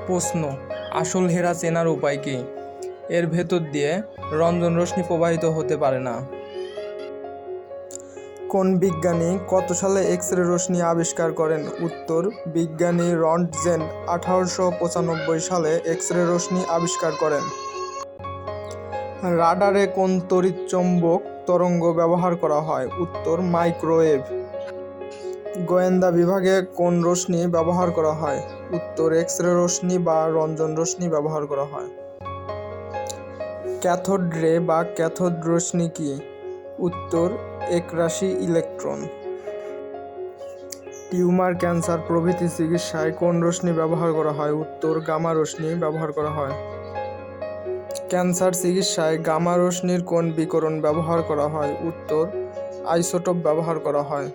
প্রশ্ন: আসল হীরা চেনার উপায় কি? এর ভেতর দিয়ে রঞ্জন রশ্মি প্রবাহিত হতে পারে না। কোন বিজ্ঞানী কত সালে এক্স-রে রশ্মি আবিষ্কার করেন? উত্তর: বিজ্ঞানী রন্টজেন 1895 সালে এক্স-রে রশ্মি আবিষ্কার করেন। রাডারে কোন তড়িৎচৌম্বক তরঙ্গ ব্যবহার করা হয়? উত্তর: মাইক্রোওয়েভ। গোয়েন্দা বিভাগে কোন রশ্মি ব্যবহার করা হয়? উত্তর: এক্স-রে রশ্মি বা রঞ্জন রশ্মি ব্যবহার করা হয়। ক্যাথোড রে বা ক্যাথোড রশ্মি কি? উত্তর: একরাশি ইলেকট্রন। টিউমার, ক্যান্সার প্রভৃতি চিকিৎসায় কোন রশ্মি ব্যবহার করা হয়? উত্তর: গামা রশ্মি ব্যবহার করা হয়। ক্যান্সার চিকিৎসায় গামা রশ্মির কোন বিকিরণ ব্যবহার করা হয়? উত্তর: আইসোটোপ ব্যবহার করা হয়।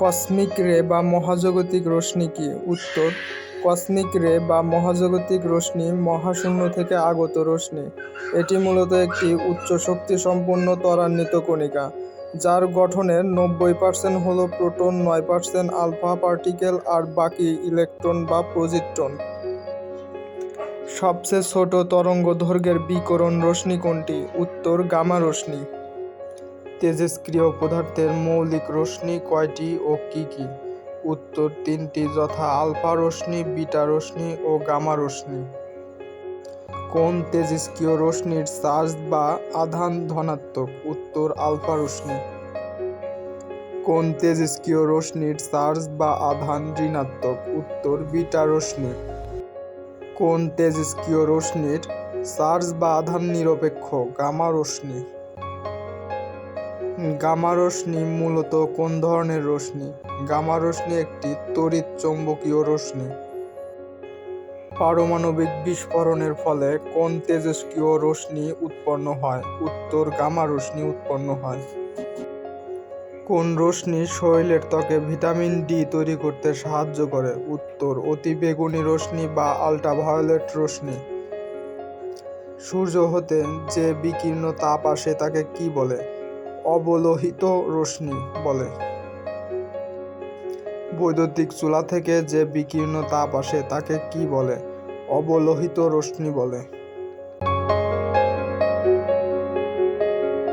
কসমিক রে বা মহাজাগতিক রশ্মি কি? উত্তর: কসমিক রে বা মহাজাগতিক রশ্মি মহাশূন্য থেকে আগত রশ্মি। এটি মূলত একটি উচ্চ শক্তি সম্পন্ন ত্বরান্বিত কণিকা, যার গঠনের 90% হল প্রোটন, 9% আলফা পার্টিকেল আর বাকি ইলেকট্রন বা পজিট্রন। সবচেয়ে ছোট তরঙ্গ দৈর্ঘ্যের বিকিরণ রশ্মি কোনটি? উত্তর: গামা রশ্মি। তেজস্ক্রিয় পদার্থের মৌলিক রশ্মি কয়টি ও কি কি? উত্তর: 3টি, যথা আলফা রশ্মি, বিটা রশ্মি ও গামা রশ্মি। কোন তেজস্ক্রিয় রশ্মির চার্জ বা আধান ধনাত্মক? উত্তর: আলফা রশ্মি। কোন তেজস্ক্রিয় রশ্মির চার্জ বা আধান ঋণাত্মক? উত্তর: বিটা রশ্মি। কোন তেজস্ক্রিয় রশ্মির চার্জ বা আধান নিরপেক্ষ? গামা রশ্মি। গামা রশ্মি মূলত কোন ধরনের রশ্মি? গামা রশ্মি একটি তড়িৎ চৌম্বকীয় রশ্মি। পারমাণবিক বিস্ফোরণের ফলে কোন তেজস্ক্রিয় রশ্মি উৎপন্ন হয়? উত্তর: গামা রশ্মি উৎপন্ন হয়। কোন রশ্মি শরীরের ত্বকে ভিটামিন ডি তৈরি করতে সাহায্য করে? উত্তর: অতিবেগুনি রশ্মি বা আল্ট্রাভায়োলেট রশ্মি। সূর্য হতে যে বিকিরণ তাপ আসে তাকে কি বলে? অবলোহিত রশ্মি বলে। বৈদ্যুতিক চুলা থেকে যে বিকিরণ তাপ আসে তাকে কি বলে? অবলোহিত রশ্মি বলে।